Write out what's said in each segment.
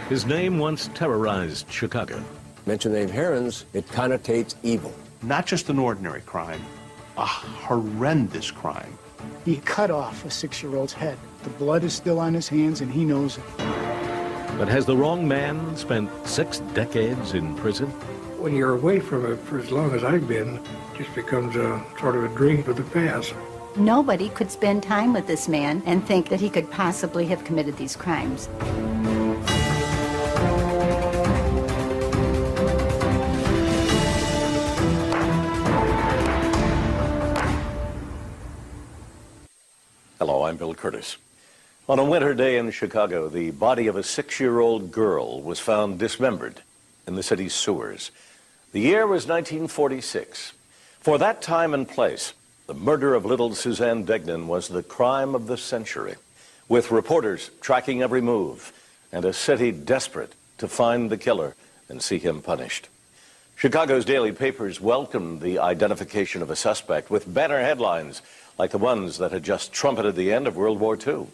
His name once terrorized Chicago. Mention the name Heirens, it connotates evil. Not just an ordinary crime, a horrendous crime. He cut off a 6-year-old's head. The blood is still on his hands, and he knows it. But has the wrong man spent 6 decades in prison? When you're away from it for as long as I've been, it just becomes a sort of a dream of the past. Nobody could spend time with this man and think that he could possibly have committed these crimes. Hello, I'm Bill Curtis. On a winter day in Chicago, the body of a 6-year-old girl was found dismembered in the city's sewers. The year was 1946. For that time and place, the murder of little Suzanne Degnan was the crime of the century, with reporters tracking every move and a city desperate to find the killer and see him punished. Chicago's daily papers welcomed the identification of a suspect with banner headlines like the ones that had just trumpeted the end of World War II.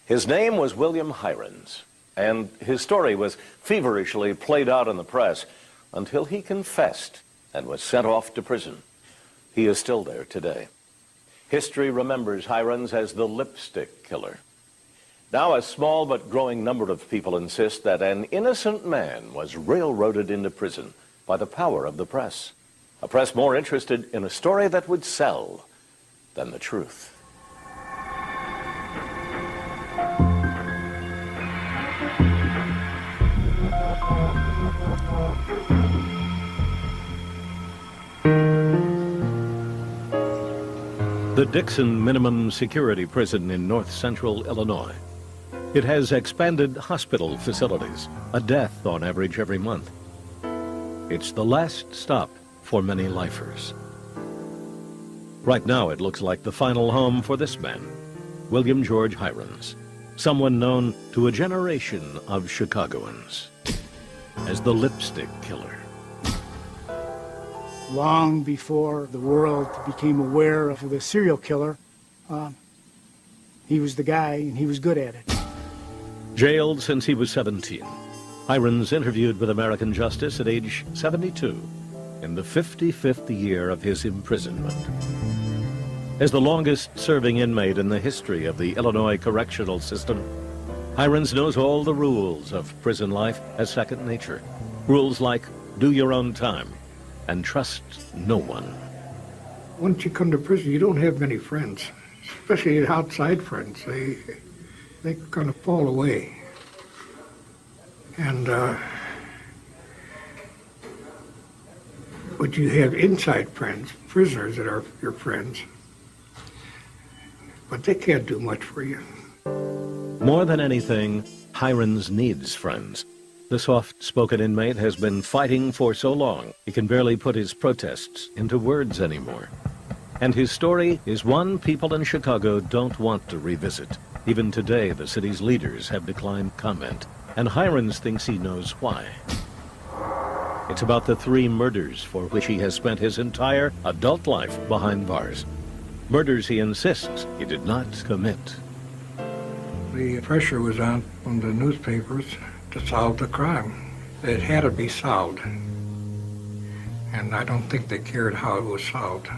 His name was William Heirens, and his story was feverishly played out in the press until he confessed and was sent off to prison. He is still there today. History remembers Heirens as the lipstick killer. Now a small but growing number of people insist that an innocent man was railroaded into prison by the power of the press. A press more interested in a story that would sell than the truth. The Dixon Minimum Security Prison in north central Illinois. It has expanded hospital facilities, a death on average every month. It's the last stop for many lifers. Right now, it looks like the final home for this man, William George Heirens, someone known to a generation of Chicagoans as the lipstick killer. Long before the world became aware of the serial killer, he was the guy, and he was good at it. Jailed since he was 17, Heirens interviewed with American Justice at age 72 in the 55th year of his imprisonment. As the longest-serving inmate in the history of the Illinois correctional system, Heirens knows all the rules of prison life as second nature. Rules like do your own time and trust no one. Once you come to prison, you don't have many friends, especially outside friends. They kind of fall away. And but you have inside friends, prisoners that are your friends, but they can't do much for you. More than anything, Heirens needs friends. The soft-spoken inmate has been fighting for so long, he can barely put his protests into words anymore. And his story is one people in Chicago don't want to revisit. Even today, the city's leaders have declined comment, and Heirens thinks he knows why. It's about the 3 murders for which he has spent his entire adult life behind bars. Murders he insists he did not commit. The pressure was on from the newspapers to solve the crime. It had to be solved. And I don't think they cared how it was solved.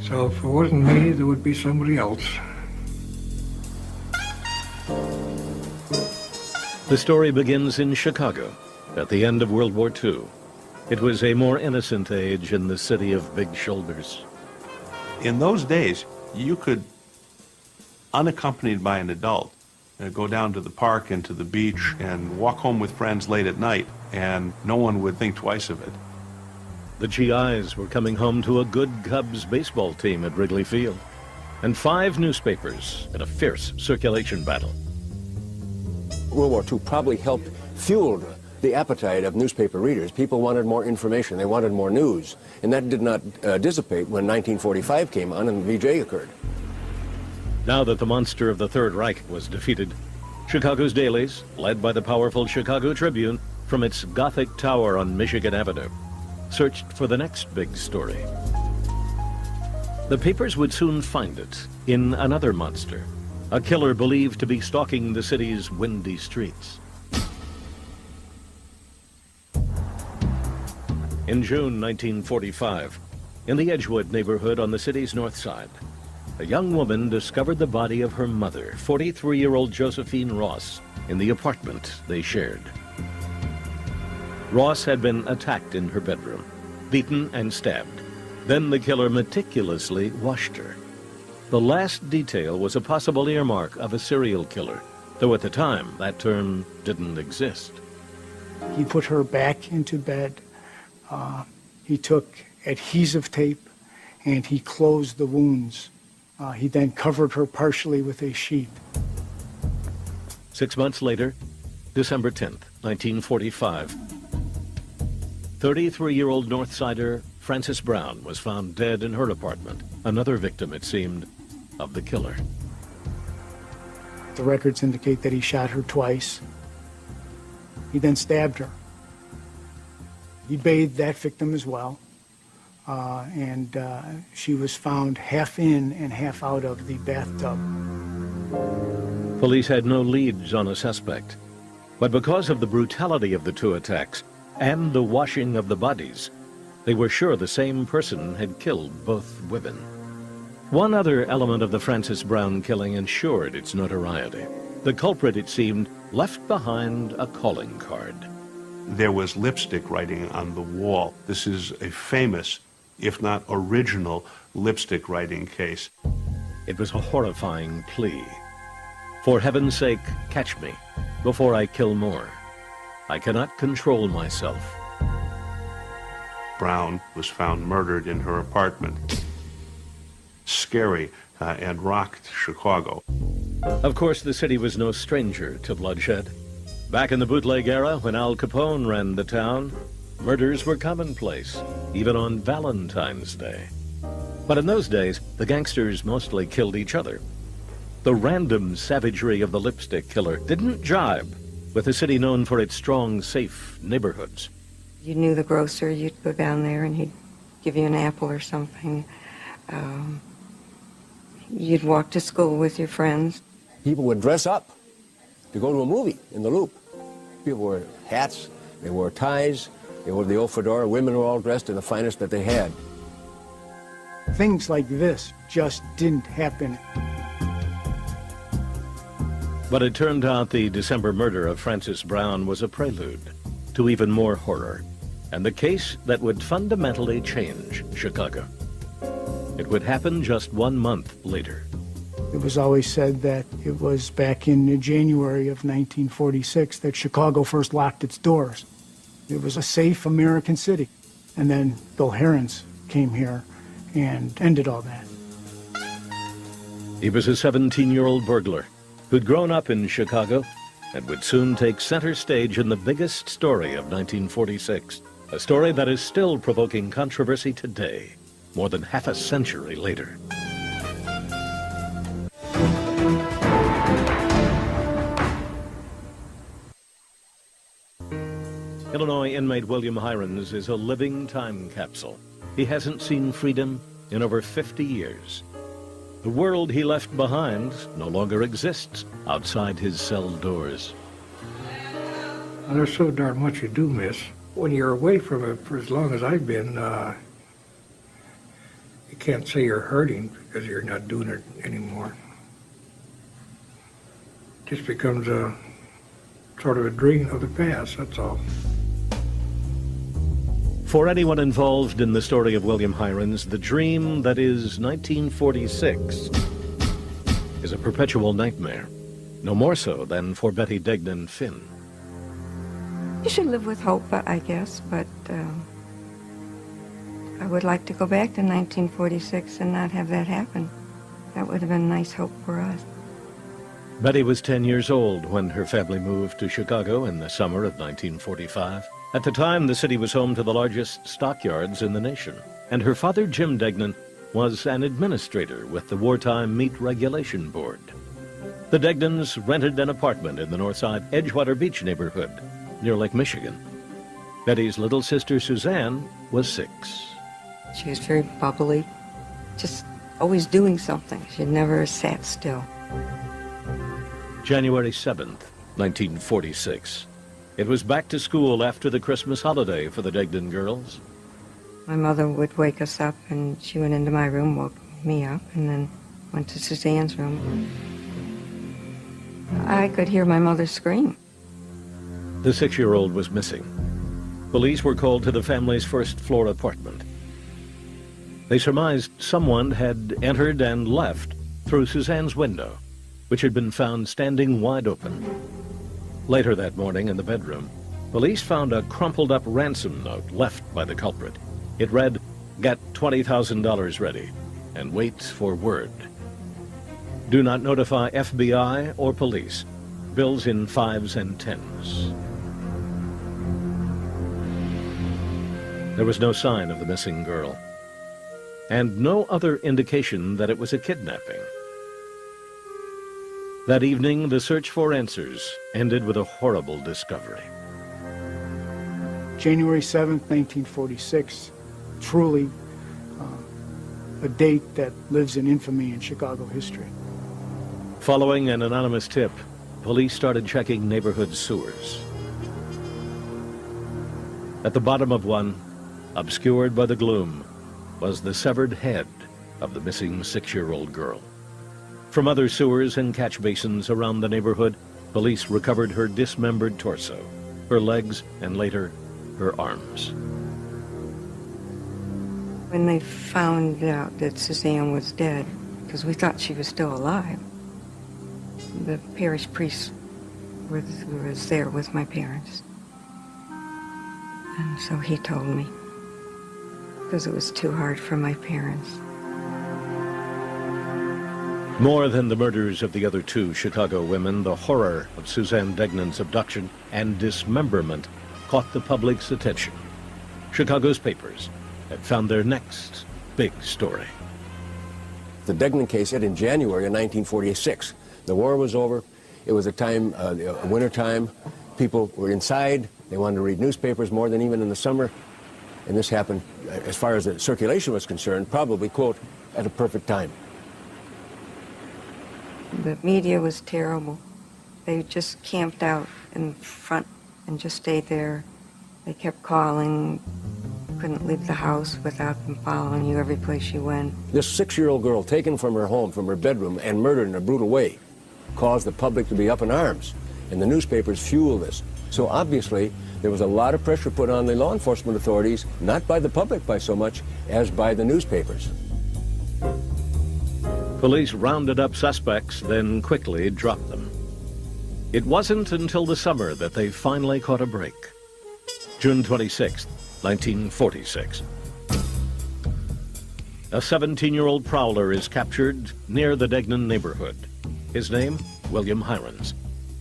So if it wasn't me, there would be somebody else. The story begins in Chicago at the end of World War II. It was a more innocent age in the city of big shoulders. In those days, you could, unaccompanied by an adult, go down to the park and to the beach and walk home with friends late at night, and no one would think twice of it. The GIs were coming home to a good Cubs baseball team at Wrigley Field, and 5 newspapers in a fierce circulation battle. World War II probably helped fuel the appetite of newspaper readers. People wanted more information. They wanted more news. And that did not dissipate when 1945 came on and VJ occurred. Now that the monster of the Third Reich was defeated, Chicago's dailies, led by the powerful Chicago Tribune from its Gothic tower on Michigan Avenue, searched for the next big story. The papers would soon find it in another monster, a killer believed to be stalking the city's windy streets. In June 1945, in the Edgewood neighborhood on the city's north side, a young woman discovered the body of her mother, 43-year-old Josephine Ross, in the apartment they shared. Ross had been attacked in her bedroom, beaten and stabbed. Then the killer meticulously washed her. The last detail was a possible earmark of a serial killer, though at the time that term didn't exist. He put her back into bed. He took adhesive tape and he closed the wounds. He then covered her partially with a sheet. 6 months later, December 10th, 1945, 33-year-old Northsider Frances Brown was found dead in her apartment, another victim, it seemed, of the killer. The records indicate that he shot her twice. He then stabbed her. He bathed that victim as well, and she was found half in and half out of the bathtub. Police had no leads on a suspect, but because of the brutality of the two attacks and the washing of the bodies, they were sure the same person had killed both women. One other element of the Frances Brown killing ensured its notoriety. The culprit, it seemed, left behind a calling card. There was lipstick writing on the wall. This is a famous, if not original, lipstick writing case. It was a horrifying plea. For heaven's sake, catch me before I kill more. I cannot control myself. Brown was found murdered in her apartment. Scary and rocked Chicago. Of course, the city was no stranger to bloodshed. Back in the bootleg era, when Al Capone ran the town, murders were commonplace, even on Valentine's Day. But in those days, the gangsters mostly killed each other. The random savagery of the lipstick killer didn't jibe with a city known for its strong, safe neighborhoods. You knew the grocer, you'd go down there and he'd give you an apple or something. You'd walk to school with your friends. People would dress up to go to a movie in the Loop. People wore hats, they wore ties, they wore the old fedora. Women were all dressed in the finest that they had. Things like this just didn't happen. But it turned out the December murder of Frances Brown was a prelude to even more horror, and the case that would fundamentally change Chicago. It would happen just 1 month later. It was always said that it was back in January of 1946 that Chicago first locked its doors. It was a safe American city. And then Bill Heirens came here and ended all that. He was a 17-year-old burglar who'd grown up in Chicago and would soon take center stage in the biggest story of 1946, a story that is still provoking controversy today, more than half a century later. Illinois inmate William Heirens is a living time capsule. He hasn't seen freedom in over 50 years. The world he left behind no longer exists outside his cell doors. And there's so darn much you do miss. When you're away from it for as long as I've been, you can't say you're hurting because you're not doing it anymore. It just becomes a sort of a dream of the past, that's all. For anyone involved in the story of William Heirens, the dream that is 1946 is a perpetual nightmare, no more so than for Betty Degnan Finn. You should live with hope, I guess, but I would like to go back to 1946 and not have that happen. That would have been a nice hope for us. Betty was 10 years old when her family moved to Chicago in the summer of 1945. At the time, the city was home to the largest stockyards in the nation, and her father, Jim Degnan, was an administrator with the Wartime Meat Regulation Board. The Degnans rented an apartment in the Northside Edgewater Beach neighborhood near Lake Michigan. Betty's little sister, Suzanne, was 6. She was very bubbly, just always doing something. She never sat still. January 7th, 1946. It was back to school after the Christmas holiday for the Degnan girls. My mother would wake us up, and she went into my room, woke me up, and then went to Suzanne's room. I could hear my mother scream. The 6-year-old was missing. Police were called to the family's first-floor apartment. They surmised someone had entered and left through Suzanne's window, which had been found standing wide open. Later that morning in the bedroom, police found a crumpled-up ransom note left by the culprit. It read, "Get $20,000 ready and wait for word. Do not notify FBI or police. Bills in 5s and 10s." There was no sign of the missing girl, and no other indication that it was a kidnapping. That evening, the search for answers ended with a horrible discovery. January 7th, 1946, truly a date that lives in infamy in Chicago history. Following an anonymous tip, police started checking neighborhood sewers. At the bottom of one, obscured by the gloom, was the severed head of the missing 6-year-old girl. From other sewers and catch basins around the neighborhood, police recovered her dismembered torso, her legs, and later, her arms. When they found out that Suzanne was dead, because we thought she was still alive, the parish priest was there with my parents. And so he told me, because it was too hard for my parents. More than the murders of the other 2 Chicago women, the horror of Suzanne Degnan's abduction and dismemberment caught the public's attention. Chicago's papers had found their next big story. The Degnan case hit in January of 1946. The war was over. It was a time, winter time. People were inside. They wanted to read newspapers more than even in the summer. And this happened, as far as the circulation was concerned, probably, quote, at a perfect time. The media was terrible. They just camped out in front and just stayed there. They kept calling. Couldn't leave the house without them following you every place you went. This 6-year-old girl taken from her home, from her bedroom, and murdered in a brutal way caused the public to be up in arms, and the newspapers fueled this. So obviously, there was a lot of pressure put on the law enforcement authorities, not by the public by so much as by the newspapers. Police rounded up suspects, then quickly dropped them. It wasn't until the summer that they finally caught a break. June 26, 1946. A 17-year-old prowler is captured near the Degnan neighborhood. His name, William Heirens.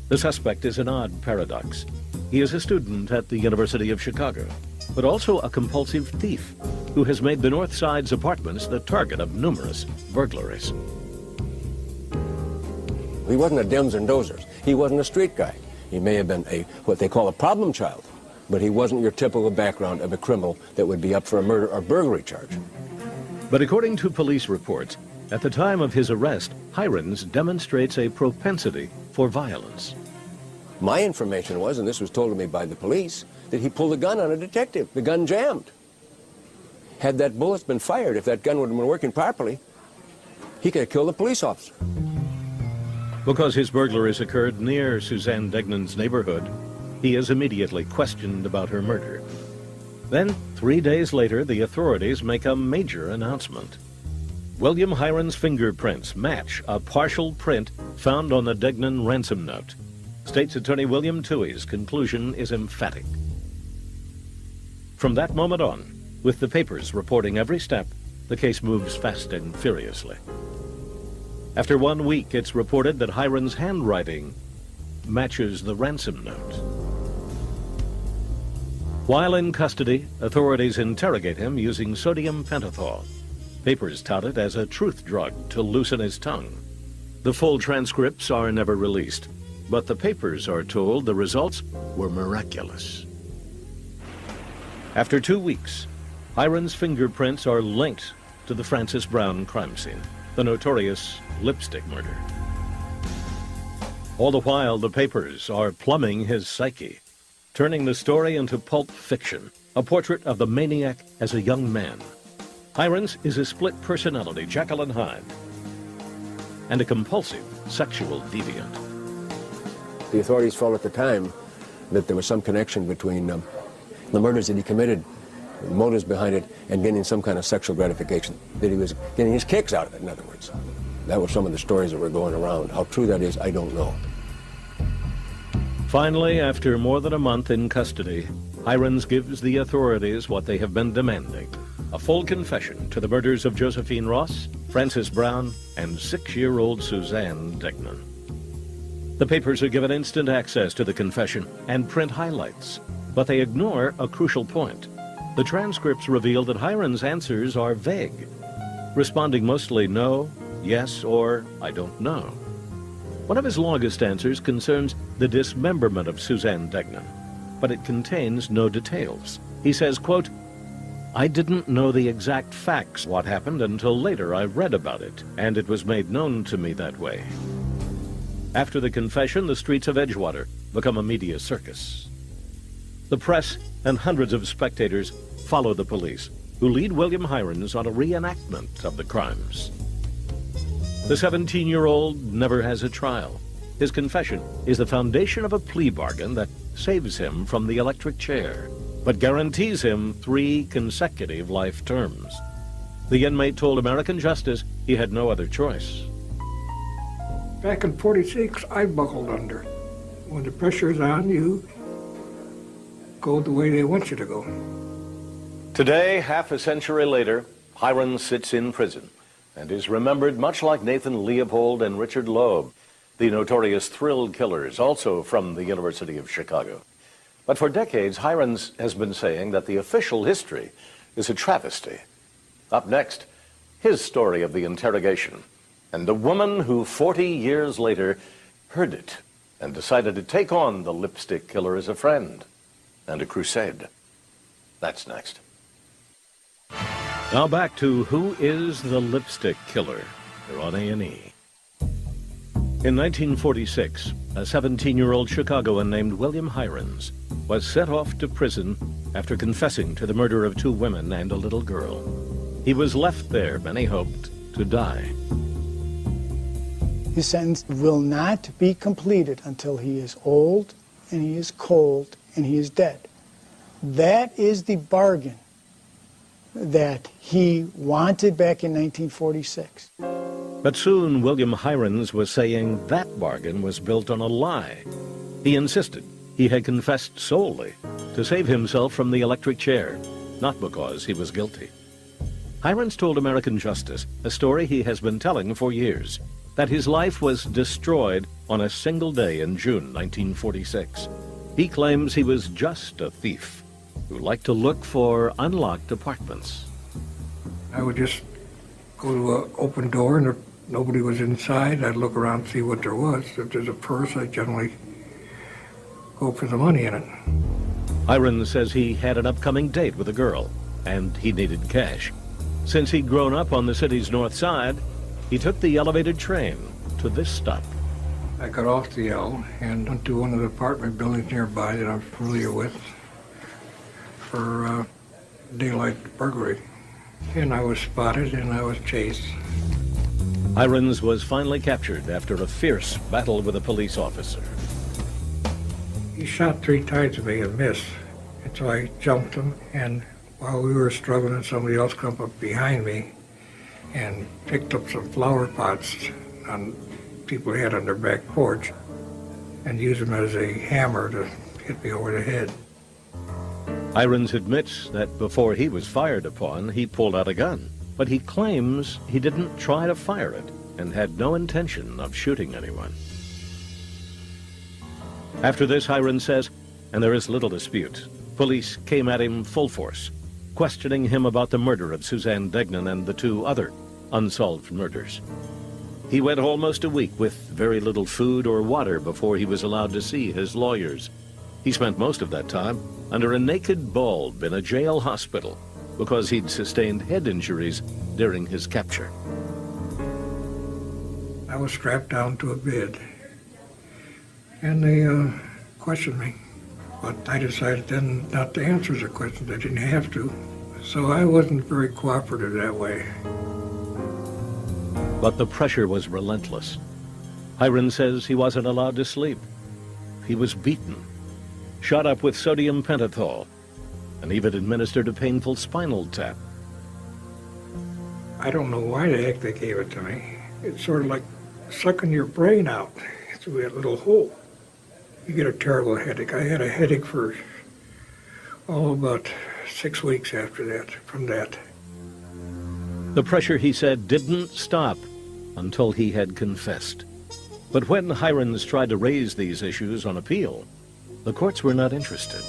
The suspect is an odd paradox. He is a student at the University of Chicago, but also a compulsive thief who has made the North Side's apartments the target of numerous burglaries. He wasn't a dims and dozers. He wasn't a street guy. He may have been what they call a problem child, but he wasn't your typical background of a criminal that would be up for a murder or burglary charge. But according to police reports, at the time of his arrest, Heirens demonstrates a propensity for violence. My information was, and this was told to me by the police, that he pulled a gun on a detective. The gun jammed. Had that bullet been fired, if that gun would have been working properly, he could have killed a police officer. Because his burglaries occurred near Suzanne Degnan's neighborhood, he is immediately questioned about her murder. Then, 3 days later, the authorities make a major announcement. William Heirens' fingerprints match a partial print found on the Degnan ransom note. State's Attorney William Toohey's conclusion is emphatic. From that moment on, with the papers reporting every step, the case moves fast and furiously. After 1 week, it's reported that Heirens' handwriting matches the ransom note. While in custody, authorities interrogate him using sodium pentothal. Papers tout it as a truth drug to loosen his tongue. The full transcripts are never released, but the papers are told the results were miraculous. After 2 weeks, Heirens' fingerprints are linked to the Frances Brown crime scene, the notorious lipstick murder. All the while, the papers are plumbing his psyche, turning the story into pulp fiction, a portrait of the maniac as a young man. Heirens is a split personality, Jekyll and Hyde, and a compulsive sexual deviant. The authorities felt at the time that there was some connection between the murders that he committed, the motives behind it, and getting some kind of sexual gratification, that he was getting his kicks out of it, in other words. That was some of the stories that were going around. How true that is, I don't know. Finally, after more than a month in custody, Heirens gives the authorities what they have been demanding: a full confession to the murders of Josephine Ross, Frances Brown, and 6-year-old Suzanne Degnan. The papers are given instant access to the confession and print highlights, but they ignore a crucial point. The transcripts reveal that Heirens' answers are vague, responding mostly no, yes, or I don't know. One of his longest answers concerns the dismemberment of Suzanne Degnan, but it contains no details. He says, quote, "I didn't know the exact facts what happened until later I read about it, and it was made known to me that way." After the confession, the streets of Edgewater become a media circus. The press and hundreds of spectators follow the police, who lead William Heirens on a reenactment of the crimes. The 17-year-old never has a trial. His confession is the foundation of a plea bargain that saves him from the electric chair, but guarantees him 3 consecutive life terms. The inmate told American Justice he had no other choice. Back in 46, I buckled under. When the pressure's on, you go the way they want you to go. Today, half a century later, Heirens sits in prison and is remembered much like Nathan Leopold and Richard Loeb, the notorious thrill killers, also from the University of Chicago. But for decades, Heirens has been saying that the official history is a travesty. Up next, his story of the interrogation and the woman who 40 years later heard it and decided to take on the lipstick killer as a friend and a crusade. That's next. Now back to Who is the Lipstick Killer? Here on A&E. In 1946, a 17-year-old Chicagoan named William Heirens was sent off to prison after confessing to the murder of 2 women and a little girl. He was left there, many hoped, to die. His sentence will not be completed until he is old and he is cold and he is dead. That is the bargain that he wanted back in 1946. But soon William Heirens was saying that bargain was built on a lie. He insisted he had confessed solely to save himself from the electric chair, not because he was guilty. Heirens told American Justice a story he has been telling for years, that his life was destroyed on a single day in June 1946. He claims he was just a thief who liked to look for unlocked apartments. I would just go to an open door, and if nobody was inside, I'd look around and see what there was. If there's a purse, I'd generally go for the money in it. Heirens says he had an upcoming date with a girl, and he needed cash. Since he'd grown up on the city's north side, he took the elevated train to this stop. I got off the L and went to one of the apartment buildings nearby that I'm familiar with for daylight burglary. And I was spotted and I was chased. Heirens was finally captured after a fierce battle with a police officer. He shot 3 times at me and missed. And so I jumped him, and while we were struggling, somebody else come up behind me and picked up some flower pots on people had on their back porch and used them as a hammer to hit me over the head. Heirens admits that before he was fired upon, he pulled out a gun, but he claims he didn't try to fire it and had no intention of shooting anyone. After this, Heirens says, and there is little dispute, police came at him full force, questioning him about the murder of Suzanne Degnan and the 2 other unsolved murders. He went almost a week with very little food or water before he was allowed to see his lawyers. He spent most of that time under a naked bulb in a jail hospital because he'd sustained head injuries during his capture. I was strapped down to a bed, and they questioned me. But I decided then not to answer the questions. I didn't have to. So I wasn't very cooperative that way. But the pressure was relentless. Heirens says he wasn't allowed to sleep. He was beaten, shot up with sodium pentothal, and even administered a painful spinal tap. I don't know why the heck they gave it to me. It's sort of like sucking your brain out through that little hole. You get a terrible headache. I had a headache for, about 6 weeks after that, from that. The pressure, he said, didn't stop until he had confessed. But when Heirens tried to raise these issues on appeal, the courts were not interested.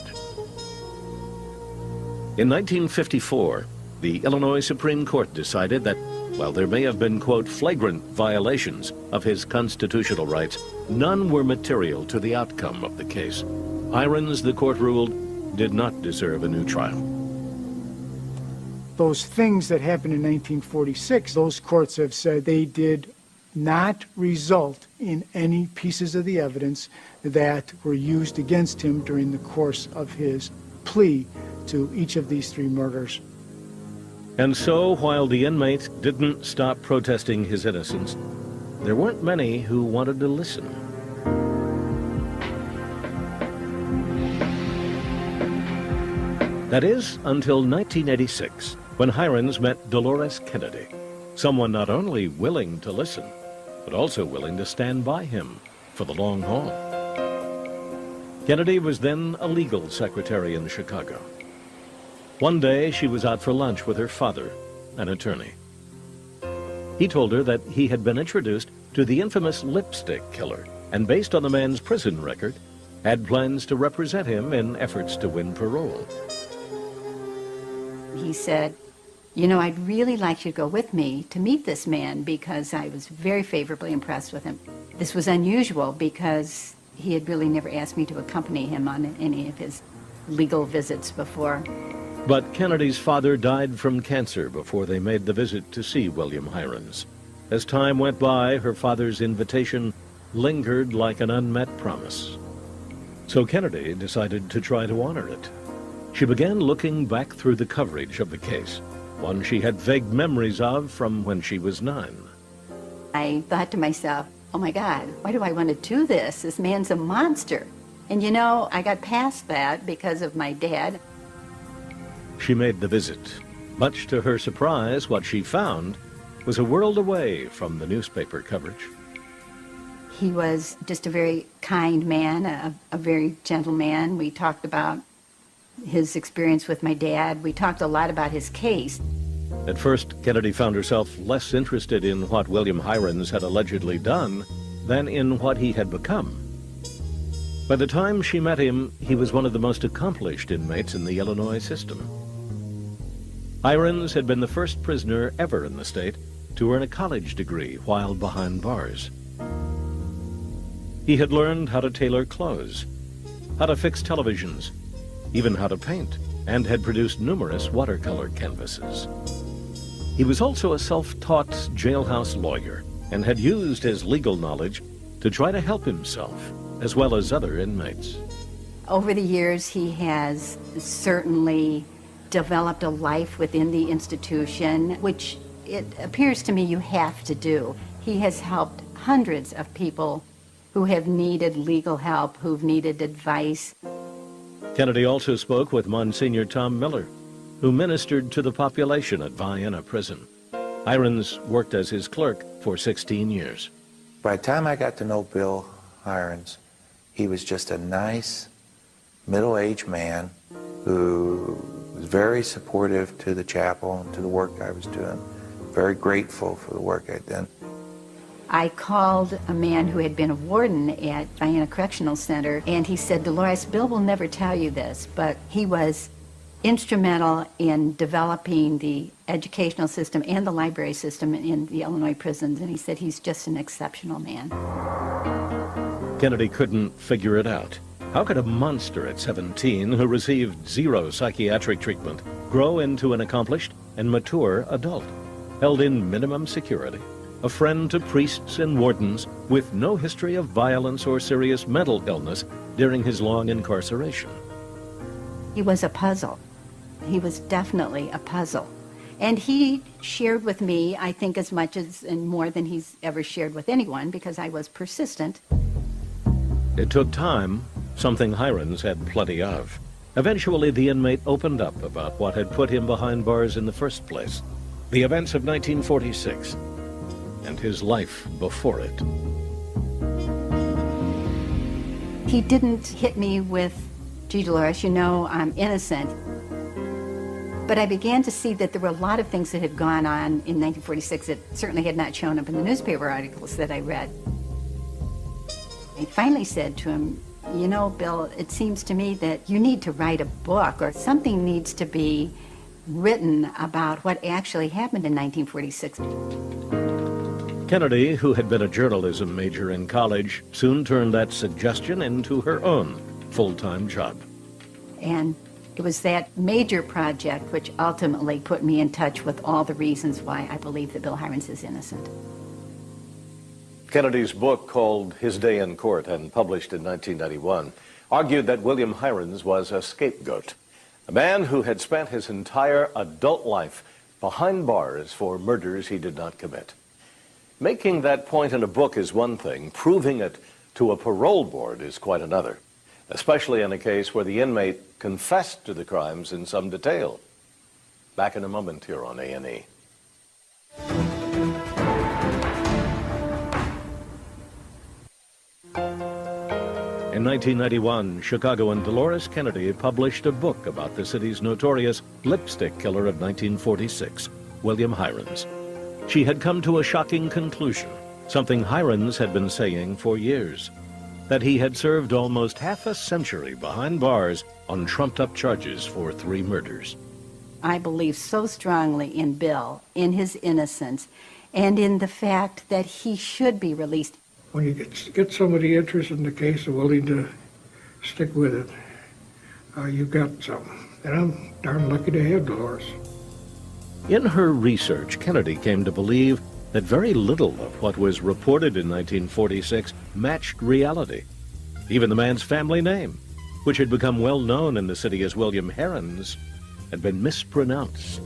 In 1954, the Illinois Supreme Court decided that while there may have been, quote, flagrant violations of his constitutional rights, none were material to the outcome of the case. Heirens, the court ruled, did not deserve a new trial. Those things that happened in 1946, those courts have said they did not result in any pieces of the evidence that were used against him during the course of his plea to each of these 3 murders. And so, while the inmate didn't stop protesting his innocence, there weren't many who wanted to listen. That is, until 1986, when Heirens met Dolores Kennedy, someone not only willing to listen, but also willing to stand by him for the long haul. Kennedy was then a legal secretary in Chicago. One day, she was out for lunch with her father, an attorney. He told her that he had been introduced to the infamous lipstick killer, and based on the man's prison record, had plans to represent him in efforts to win parole. He said, you know, I'd really like you to go with me to meet this man because I was very favorably impressed with him. This was unusual because he had really never asked me to accompany him on any of his legal visits before. But Kennedy's father died from cancer before they made the visit to see William Heirens. As time went by, her father's invitation lingered like an unmet promise. So Kennedy decided to try to honor it. She began looking back through the coverage of the case, one she had vague memories of from when she was 9. I thought to myself, oh my God, why do I want to do this? This man's a monster. And you know, I got past that because of my dad. She made the visit. Much to her surprise, what she found was a world away from the newspaper coverage. He was just a very kind man, a very gentle man. We talked about his experience with my dad. We talked a lot about his case. At first, Kennedy found herself less interested in what William Heirens had allegedly done than in what he had become. By the time she met him, he was one of the most accomplished inmates in the Illinois system. Heirens had been the first prisoner ever in the state to earn a college degree while behind bars. He had learned how to tailor clothes, how to fix televisions, even how to paint, and had produced numerous watercolor canvases. He was also a self-taught jailhouse lawyer and had used his legal knowledge to try to help himself as well as other inmates. Over the years, he has certainly developed a life within the institution, which it appears to me you have to do. He has helped hundreds of people who have needed legal help, who've needed advice. Kennedy also spoke with Monsignor Tom Miller, who ministered to the population at Vienna Prison. Heirens worked as his clerk for 16 years. By the time I got to know Bill Heirens, he was just a nice, middle-aged man who was very supportive to the chapel and to the work I was doing. Very grateful for the work I'd done. I called a man who had been a warden at Vienna Correctional Center, and he said, Dolores, Bill will never tell you this, but he was instrumental in developing the educational system and the library system in the Illinois prisons, and he said he's just an exceptional man. Kennedy couldn't figure it out. How could a monster at 17 who received 0 psychiatric treatment grow into an accomplished and mature adult, held in minimum security? a friend to priests and wardens with no history of violence or serious mental illness during his long incarceration. He was a puzzle. He was definitely a puzzle. And he shared with me, I think, as much as and more than he's ever shared with anyone, because I was persistent. It took time, something Heirens had plenty of. Eventually, the inmate opened up about what had put him behind bars in the first place, the events of 1946, and his life before it. He didn't hit me with, "Gee, Dolores, you know, I'm innocent." But I began to see that there were a lot of things that had gone on in 1946 that certainly had not shown up in the newspaper articles that I read. I finally said to him, "You know, Bill, it seems to me that you need to write a book, or something needs to be written about what actually happened in 1946. Kennedy, who had been a journalism major in college, soon turned that suggestion into her own full-time job. And it was that major project which ultimately put me in touch with all the reasons why I believe that Bill Heirens is innocent. Kennedy's book, called His Day in Court and published in 1991, argued that William Heirens was a scapegoat, a man who had spent his entire adult life behind bars for murders he did not commit. Making that point in a book is one thing, proving it to a parole board is quite another, especially in a case where the inmate confessed to the crimes in some detail. Back in a moment here on A&E. In 1991, Chicago and Dolores Kennedy published a book about the city's notorious lipstick killer of 1946, William Heirens. She had come to a shocking conclusion, something Heirens had been saying for years, that he had served almost half a century behind bars on trumped-up charges for 3 murders. I believe so strongly in Bill, in his innocence, and in the fact that he should be released. When you get somebody interested in the case and willing to stick with it, you've got something. And I'm darn lucky to have Dolores. In her research, Kennedy came to believe that very little of what was reported in 1946 matched reality. Even the man's family name, which had become well known in the city as William Heirens, had been mispronounced.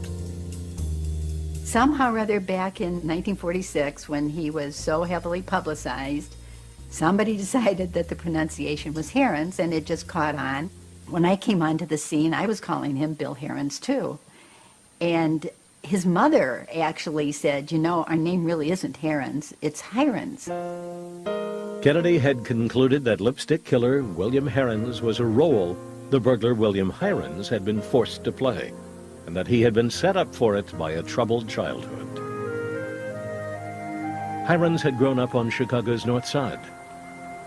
Somehow or other, back in 1946, when he was so heavily publicized, somebody decided that the pronunciation was Heirens, and it just caught on. When I came onto the scene, I was calling him Bill Heirens, too. And his mother actually said, "You know, our name really isn't Heirens, it's Heirens." Kennedy had concluded that lipstick killer William Heirens was a role the burglar William Heirens had been forced to play, and that he had been set up for it by a troubled childhood. Heirens had grown up on Chicago's North Side.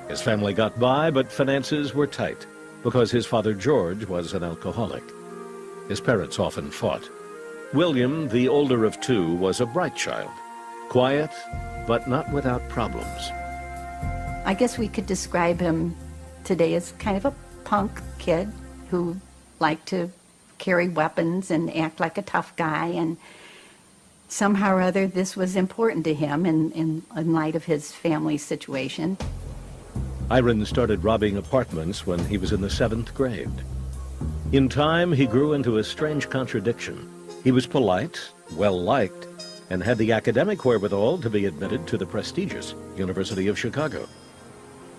His family got by, but finances were tight because his father George was an alcoholic. His parents often fought. William, the older of 2, was a bright child, quiet, but not without problems. I guess we could describe him today as kind of a punk kid who liked to carry weapons and act like a tough guy, and somehow or other this was important to him in light of his family situation. Heirens started robbing apartments when he was in the 7th grade. In time, he grew into a strange contradiction. He was polite, well-liked, and had the academic wherewithal to be admitted to the prestigious University of Chicago,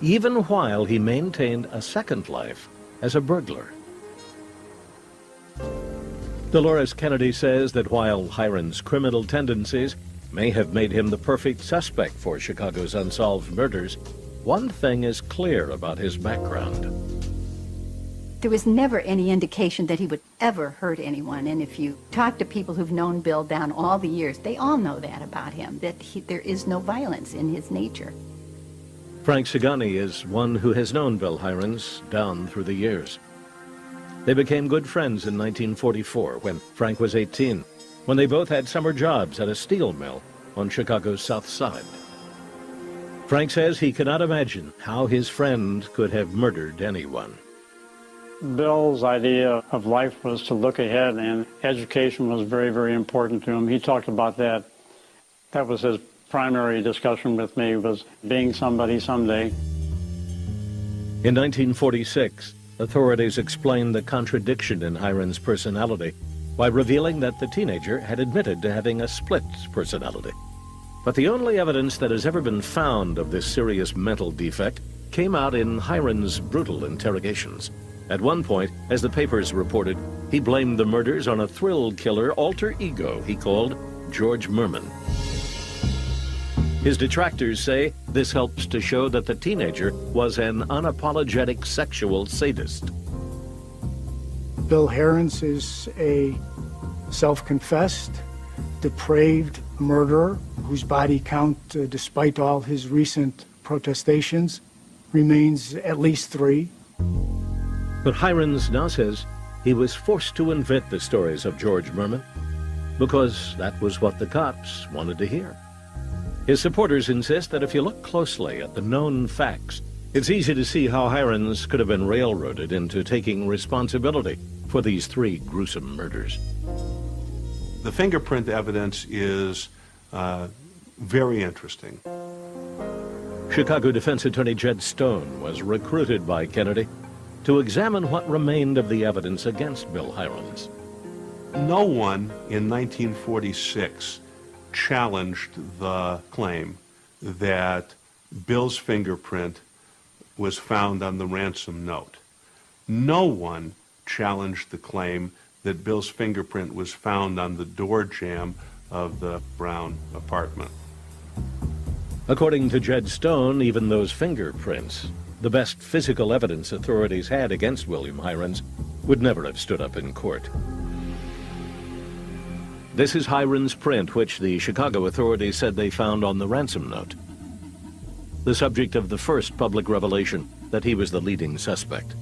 even while he maintained a second life as a burglar. Dolores Kennedy says that while Heirens' criminal tendencies may have made him the perfect suspect for Chicago's unsolved murders, one thing is clear about his background. There was never any indication that he would ever hurt anyone, and if you talk to people who've known Bill down all the years, they all know that about him, that there is no violence in his nature. Frank Sagani is one who has known Bill Heirens down through the years. They became good friends in 1944 when Frank was 18, when they both had summer jobs at a steel mill on Chicago's South Side. Frank says he cannot imagine how his friend could have murdered anyone. Bill's idea of life was to look ahead, and education was very, very important to him. He talked about that. That was his primary discussion with me was being somebody someday. In 1946, authorities explained the contradiction in Heirens' personality by revealing that the teenager had admitted to having a split personality. But the only evidence that has ever been found of this serious mental defect came out in Heirens' brutal interrogations. At one point, as the papers reported, he blamed the murders on a thrill killer alter ego he called George Merman. His detractors say this helps to show that the teenager was an unapologetic sexual sadist. Bill Heirens is a self-confessed, depraved murderer whose body count, despite all his recent protestations, remains at least 3. But Heirens now says he was forced to invent the stories of George Merman because that was what the cops wanted to hear. His supporters insist that if you look closely at the known facts, it's easy to see how Heirens could have been railroaded into taking responsibility for these 3 gruesome murders. The fingerprint evidence is very interesting. Chicago Defense Attorney Jed Stone was recruited by Kennedy to examine what remained of the evidence against Bill Heirens. No one in 1946 challenged the claim that Bill's fingerprint was found on the ransom note. No one challenged the claim that Bill's fingerprint was found on the door jamb of the Brown apartment. According to Jed Stone, even those fingerprints, the best physical evidence authorities had against William Heirens, would never have stood up in court. This is Heirens' print, which the Chicago authorities said they found on the ransom note, the subject of the first public revelation that he was the leading suspect.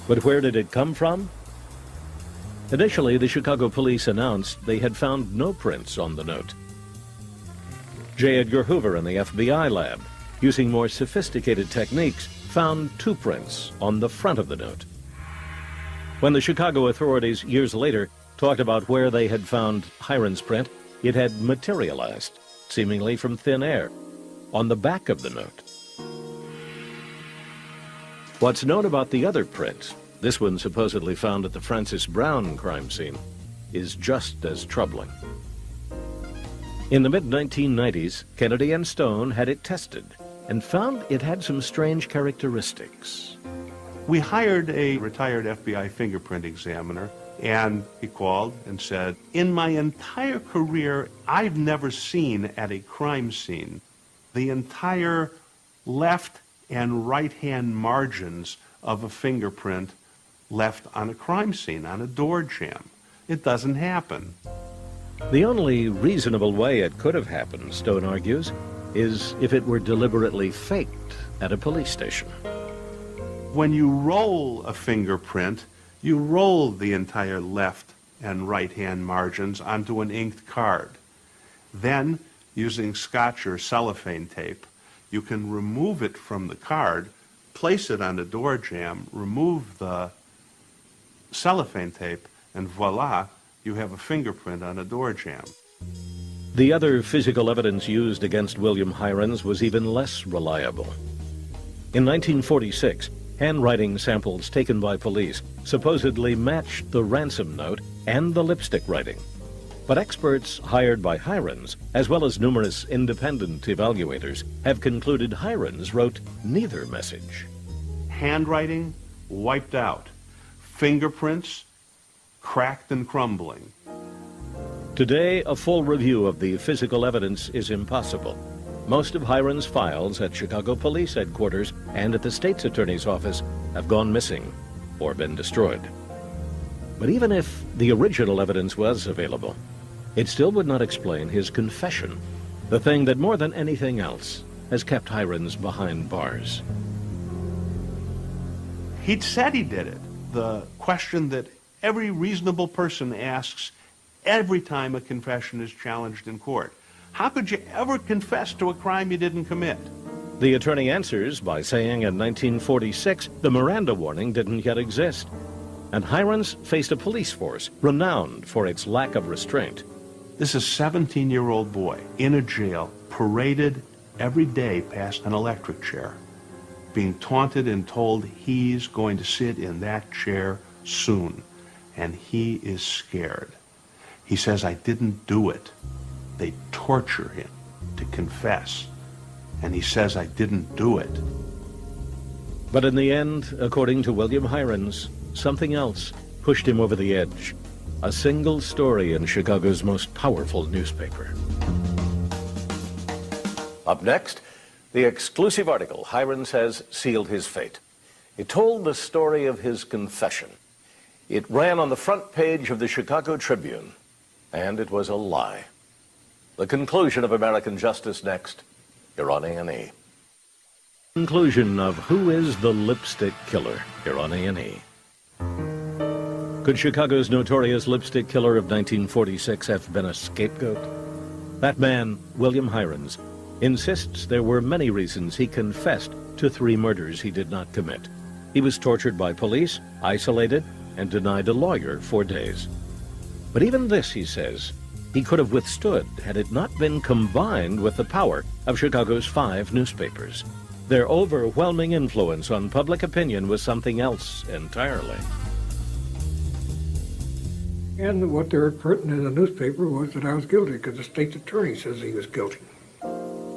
But where did it come from? Initially, the Chicago police announced they had found no prints on the note. J. Edgar Hoover in the FBI lab, using more sophisticated techniques, found 2 prints on the front of the note. When the Chicago authorities years later talked about where they had found Heirens' print, it had materialized, seemingly from thin air, on the back of the note. What's known about the other print, this one supposedly found at the Francis Brown crime scene, is just as troubling. In the mid-1990s, Kennedy and Stone had it tested and found it had some strange characteristics. We hired a retired FBI fingerprint examiner, and he called and said, "In my entire career, I've never seen at a crime scene the entire left and right-hand margins of a fingerprint left on a crime scene, on a door jamb. It doesn't happen." The only reasonable way it could have happened, Stone argues, is if it were deliberately faked at a police station. When you roll a fingerprint, you roll the entire left and right-hand margins onto an inked card. Then, using Scotch or cellophane tape, you can remove it from the card, place it on the door jamb, remove the cellophane tape, and voila, you have a fingerprint on a door jamb. The other physical evidence used against William Heirens was even less reliable. In 1946, handwriting samples taken by police supposedly matched the ransom note and the lipstick writing. But experts hired by Heirens, as well as numerous independent evaluators, have concluded Heirens wrote neither message. Handwriting wiped out. Fingerprints cracked and crumbling. Today, a full review of the physical evidence is impossible. Most of Heirens' files at Chicago Police Headquarters and at the State's Attorney's Office have gone missing or been destroyed. But even if the original evidence was available, it still would not explain his confession, the thing that more than anything else has kept Heirens behind bars. He'd said he did it. The question that every reasonable person asks every time a confession is challenged in court. How could you ever confess to a crime you didn't commit? The attorney answers by saying in 1946 the Miranda warning didn't yet exist, and Heirens faced a police force renowned for its lack of restraint. This is a 17-year-old boy in a jail, paraded every day past an electric chair, being taunted and told he's going to sit in that chair soon, and he is scared. He says, I didn't do it. They torture him to confess, and he says, I didn't do it. But in the end, according to William Heirens, something else pushed him over the edge. A single story in Chicago's most powerful newspaper. Up next, the exclusive article Heirens has sealed his fate. It told the story of his confession. It ran on the front page of the Chicago Tribune, and it was a lie. The conclusion of American justice next. You're on A&E. Conclusion of Who is the Lipstick Killer? Here on A&E. Could Chicago's notorious lipstick killer of 1946 have been a scapegoat? That man, William Heirens, insists there were many reasons he confessed to 3 murders he did not commit. He was tortured by police, isolated, and denied a lawyer for days. But even this, he says, he could have withstood had it not been combined with the power of Chicago's 5 newspapers. Their overwhelming influence on public opinion was something else entirely. And what they were printing in the newspaper was that I was guilty because the state's attorney says he was guilty.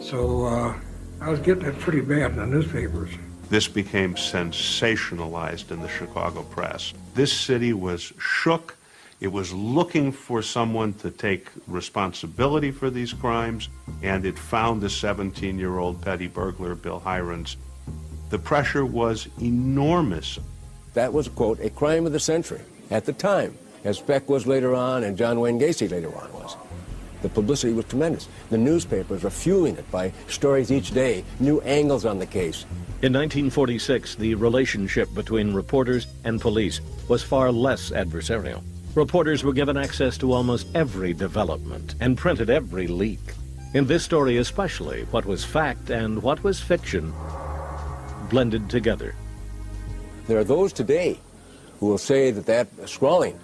So I was getting it pretty bad in the newspapers. This became sensationalized in the Chicago press. This city was shook. It was looking for someone to take responsibility for these crimes, and it found the 17-year-old petty burglar, Bill Heirens. The pressure was enormous. That was, quote, a crime of the century at the time, as Beck was later on and John Wayne Gacy later on was. The publicity was tremendous. The newspapers were fueling it by stories each day, new angles on the case. In 1946, the relationship between reporters and police was far less adversarial. Reporters were given access to almost every development and printed every leak. In this story especially, what was fact and what was fiction blended together. There are those today who will say that scrawling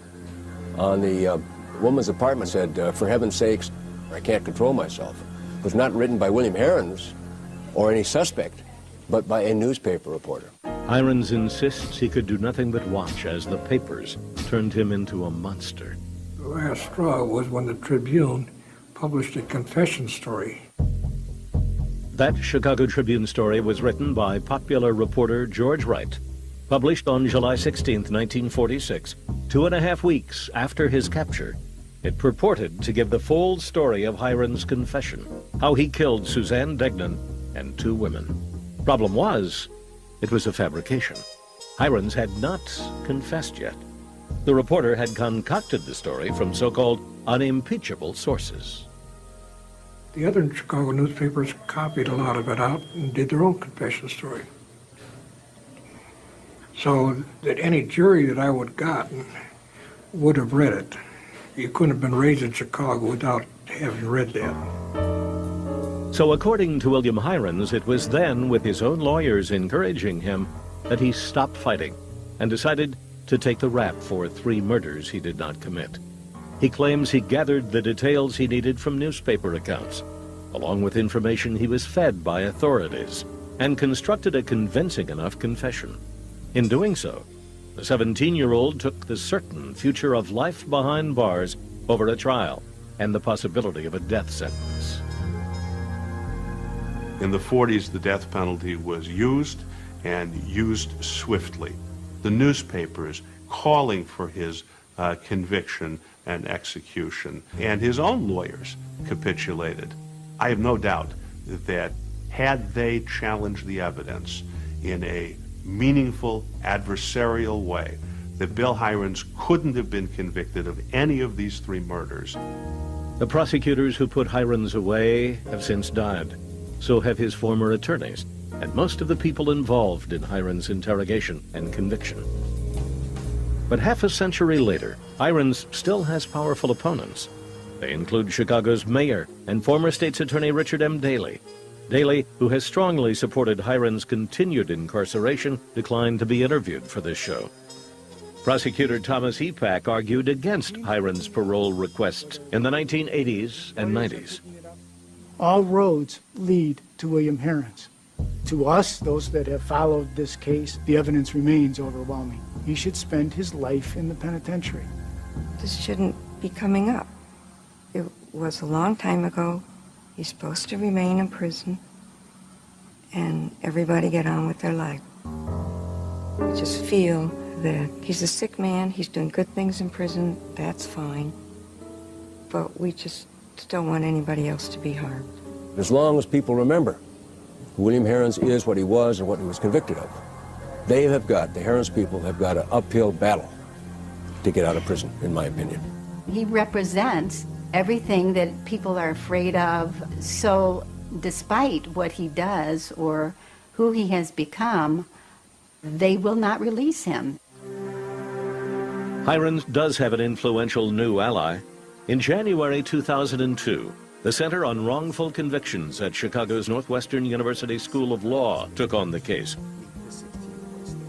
on the woman's apartment said, for heaven's sakes, I can't control myself, was not written by William Heirens or any suspect, but by a newspaper reporter. Heirens insists he could do nothing but watch as the papers turned him into a monster. The last straw was when the Tribune published a confession story. That Chicago Tribune story was written by popular reporter George Wright, published on July 16, 1946, 2.5 weeks after his capture. It purported to give the full story of Heirens' confession, how he killed Suzanne Degnan and 2 women. Problem was, it was a fabrication. Heirens had not confessed yet. The reporter had concocted the story from so-called unimpeachable sources. The other Chicago newspapers copied a lot of it out and did their own confession story. So that any jury that I would have gotten would have read it. You couldn't have been raised in Chicago without having read that. So according to William Heirens, it was then, with his own lawyers encouraging him, that he stopped fighting and decided to take the rap for 3 murders he did not commit. He claims he gathered the details he needed from newspaper accounts, along with information he was fed by authorities, and constructed a convincing enough confession. In doing so, the 17-year-old took the certain future of life behind bars over a trial and the possibility of a death sentence. In the 40s, the death penalty was used, and used swiftly. The newspapers calling for his conviction and execution, and his own lawyers capitulated. I have no doubt that had they challenged the evidence in a meaningful, adversarial way, that Bill Heirens couldn't have been convicted of any of these 3 murders. The prosecutors who put Heirens away have since died. So have his former attorneys, and most of the people involved in Heirens' interrogation and conviction. But half a century later, Heirens still has powerful opponents. They include Chicago's mayor and former state's attorney Richard M. Daley. Daley, who has strongly supported Heirens' continued incarceration, declined to be interviewed for this show. Prosecutor Thomas Epack argued against Heirens' parole requests in the 1980s and 90s. All roads lead to William Heirens. To us, those that have followed this case, the evidence remains overwhelming. He should spend his life in the penitentiary. This shouldn't be coming up. It was a long time ago. He's supposed to remain in prison, and everybody get on with their life. We just feel that he's a sick man, he's doing good things in prison, that's fine. But we just don't want anybody else to be harmed. As long as people remember who William Heirens is, what he was, and what he was convicted of, the Heirens people have got an uphill battle to get out of prison, in my opinion. He represents everything that people are afraid of. So despite what he does or who he has become, they will not release him. Heirens does have an influential new ally. In January 2002, the Center on Wrongful Convictions at Chicago's Northwestern University School of Law took on the case.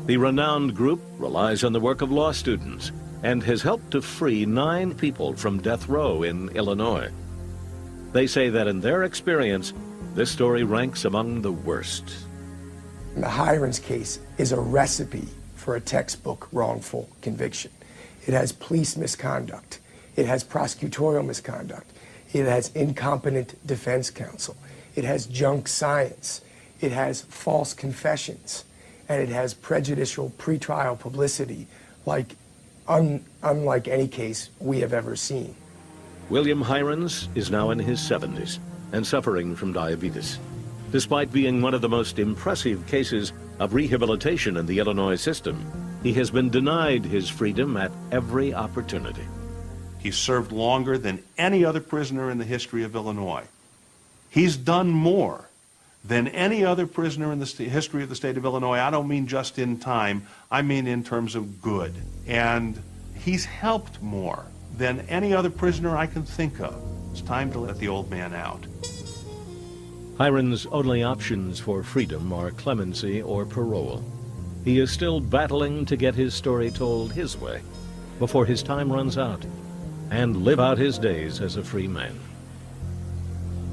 The renowned group relies on the work of law students and has helped to free 9 people from death row in Illinois. They say that in their experience, this story ranks among the worst. The Heirens case is a recipe for a textbook wrongful conviction. It has police misconduct. It has prosecutorial misconduct. It has incompetent defense counsel. It has junk science. It has false confessions. And it has prejudicial pretrial publicity unlike any case we have ever seen. William Heirens is now in his 70s and suffering from diabetes. Despite being one of the most impressive cases of rehabilitation in the Illinois system, he has been denied his freedom at every opportunity. He served longer than any other prisoner in the history of Illinois. He's done more than any other prisoner in the history of the state of Illinois. I don't mean just in time, I mean in terms of good. And he's helped more than any other prisoner I can think of. It's time to let the old man out. Heirens' only options for freedom are clemency or parole. He is still battling to get his story told his way before his time runs out and live out his days as a free man.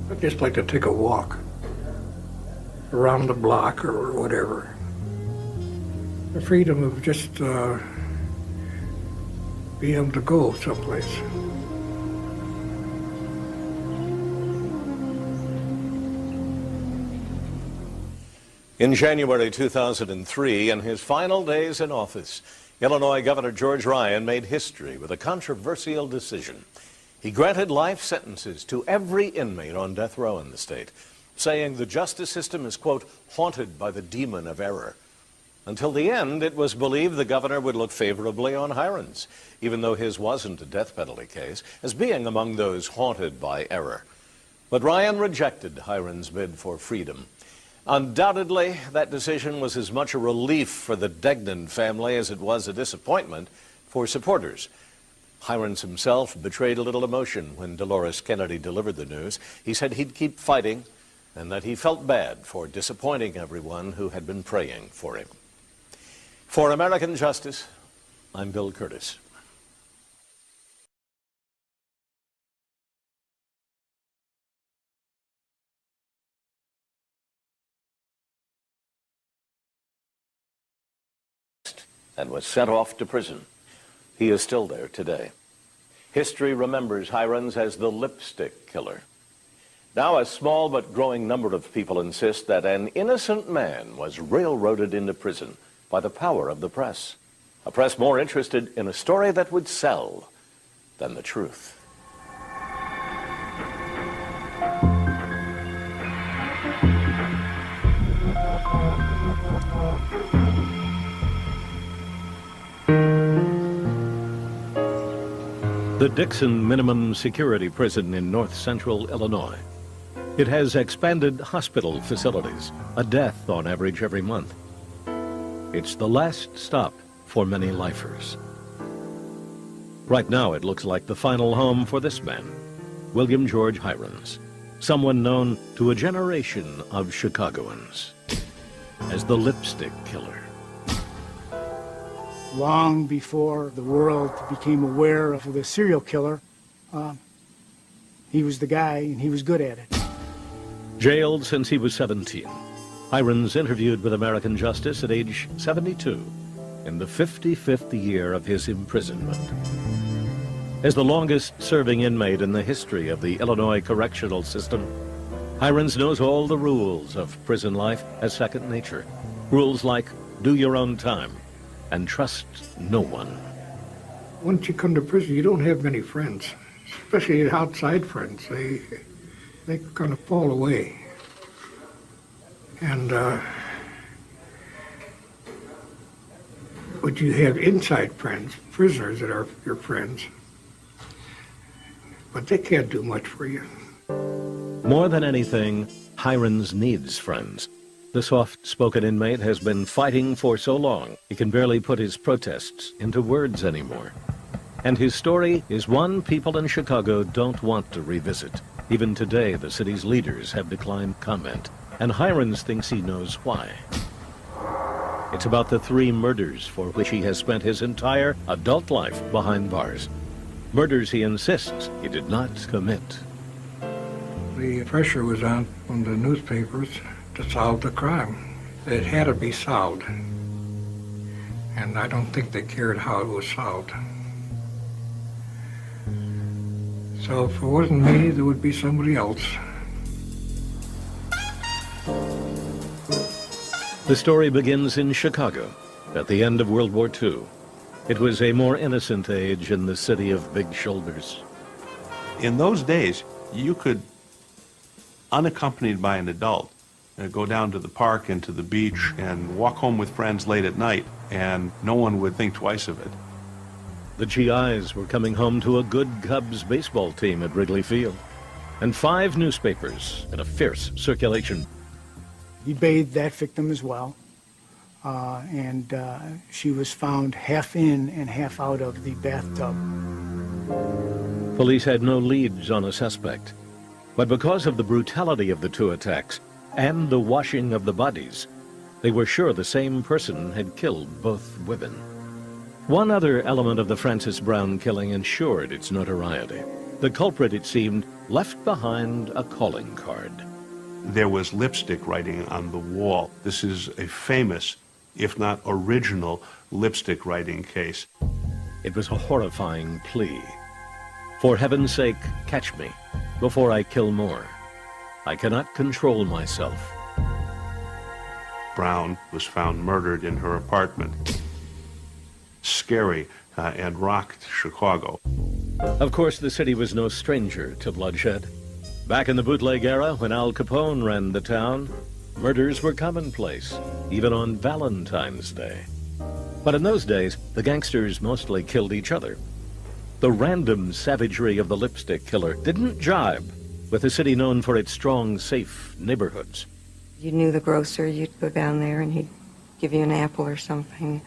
I'd just like to take a walk around the block or whatever. The freedom of just being able to go someplace. In January 2003, in his final days in office, Illinois Governor George Ryan made history with a controversial decision. He granted life sentences to every inmate on death row in the state, saying the justice system is, quote, haunted by the demon of error. Until the end, it was believed the governor would look favorably on Heirens, even though his wasn't a death penalty case, as being among those haunted by error. But Ryan rejected Heirens' bid for freedom. Undoubtedly, that decision was as much a relief for the Degnan family as it was a disappointment for supporters. Heirens himself betrayed a little emotion when Dolores Kennedy delivered the news. He said he'd keep fighting and that he felt bad for disappointing everyone who had been praying for him. For American Justice, I'm Bill Curtis. And was sent off to prison. He is still there today. History remembers Heirens as the lipstick killer. Now a small but growing number of people insist that an innocent man was railroaded into prison by the power of the press. A press more interested in a story that would sell than the truth. The Dixon Minimum Security Prison in north central Illinois. It has expanded hospital facilities, a death on average every month. It's the last stop for many lifers. Right now it looks like the final home for this man, William George Heirens, someone known to a generation of Chicagoans as the lipstick killer. long before the world became aware of the serial killer, he was the guy, and he was good at it. Jailed since he was 17, Heirens interviewed with American justice at age 72 in the 55th year of his imprisonment. As the longest-serving inmate in the history of the Illinois correctional system, Heirens knows all the rules of prison life as second nature. Rules like do your own time and trust no one. Once you come to prison, you don't have many friends, especially outside friends. They kind of fall away. And but you have inside friends, prisoners that are your friends, but they can't do much for you. More than anything, Heirens needs friends. The soft-spoken inmate has been fighting for so long, he can barely put his protests into words anymore. And his story is one people in Chicago don't want to revisit. Even today, the city's leaders have declined comment, and Heirens thinks he knows why. It's about the 3 murders for which he has spent his entire adult life behind bars. Murders he insists he did not commit. The pressure was on from the newspapers to solve the crime. It had to be solved. And I don't think they cared how it was solved. So if it wasn't me, there would be somebody else. The story begins in Chicago at the end of World War II. It was a more innocent age in the city of big shoulders. In those days, you could, unaccompanied by an adult, go down to the park and to the beach and walk home with friends late at night, and no one would think twice of it. The GIs were coming home to a good Cubs baseball team at Wrigley Field, and 5 newspapers in a fierce circulation. He bathed that victim as well, and she was found half in and half out of the bathtub. Police had no leads on a suspect, but because of the brutality of the 2 attacks and the washing of the bodies, they were sure the same person had killed both women. One other element of the Frances Brown killing ensured its notoriety. The culprit, it seemed, left behind a calling card. There was lipstick writing on the wall. This is a famous, if not original, lipstick writing case. It was a horrifying plea. For heaven's sake, catch me before I kill more. I cannot control myself. Brown was found murdered in her apartment. Scary and rocked Chicago. Of course, the city was no stranger to bloodshed. Back in the bootleg era, when Al Capone ran the town, murders were commonplace, even on Valentine's Day. But in those days, the gangsters mostly killed each other. The random savagery of the lipstick killer didn't jibe with a city known for its strong, safe neighborhoods. You knew the grocer, you'd go down there and he'd give you an apple or something.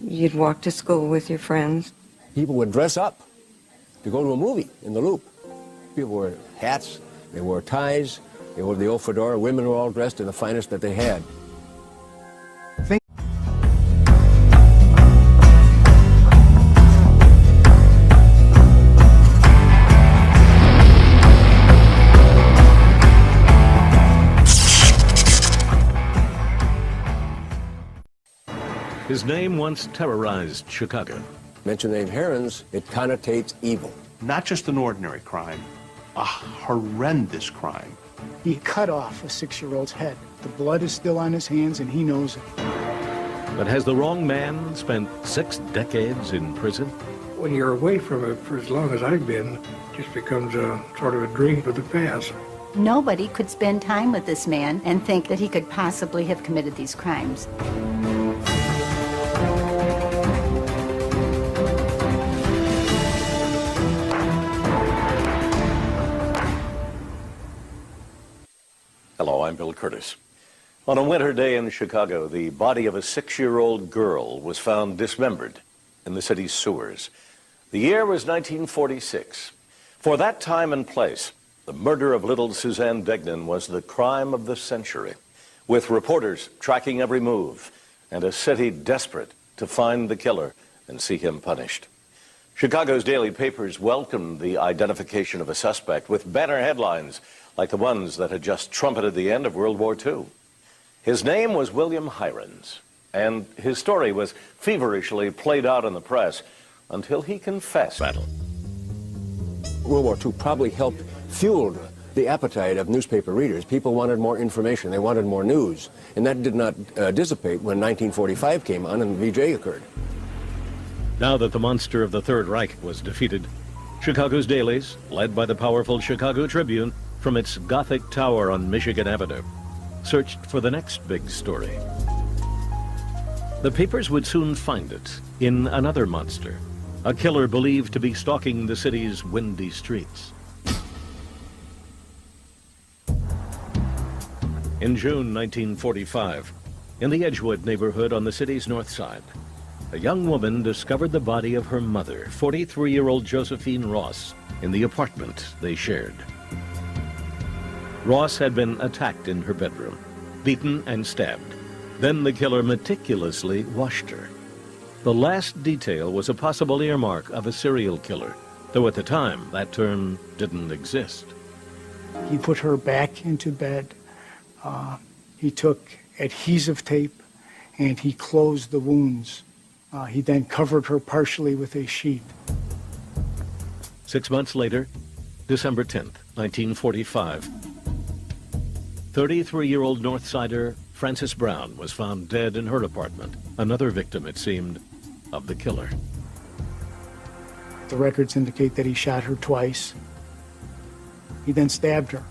You'd walk to school with your friends. People would dress up to go to a movie in the Loop. People wore hats, they wore ties, they wore the old fedora. Women were all dressed in the finest that they had. His name once terrorized Chicago. Mention the name Heirens, it connotates evil. Not just an ordinary crime, a horrendous crime. He cut off a 6-year-old's head. The blood is still on his hands, and he knows it. But has the wrong man spent 6 decades in prison? When you're away from it for as long as I've been, it just becomes a sort of a dream of the past. Nobody could spend time with this man and think that he could possibly have committed these crimes. Hello, I'm Bill Curtis. On a winter day in Chicago, the body of a 6-year-old girl was found dismembered in the city's sewers. The year was 1946. For that time and place, the murder of little Suzanne Degnan was the crime of the century, with reporters tracking every move, and a city desperate to find the killer and see him punished. Chicago's daily papers welcomed the identification of a suspect with banner headlines like the ones that had just trumpeted the end of World War II. His name was William Heirens, and his story was feverishly played out in the press until he confessed. Battle. World War II probably helped fuel the appetite of newspaper readers. People wanted more information. They wanted more news. And that did not dissipate when 1945 came on and VJ occurred. Now that the monster of the Third Reich was defeated, Chicago's dailies, led by the powerful Chicago Tribune from its Gothic tower on Michigan Avenue, searched for the next big story. The papers would soon find it in another monster, a killer believed to be stalking the city's windy streets. In June 1945, in the Edgewood neighborhood on the city's north side, a young woman discovered the body of her mother, 43-year-old Josephine Ross, in the apartment they shared. Ross had been attacked in her bedroom, beaten and stabbed. Then the killer meticulously washed her. The last detail was a possible earmark of a serial killer, though at the time that term didn't exist. He put her back into bed. He took adhesive tape and he closed the wounds. He then covered her partially with a sheet. 6 months later, December 10th, 1945, 33-year-old Northsider Frances Brown was found dead in her apartment, another victim, it seemed, of the killer. The records indicate that he shot her twice. He then stabbed her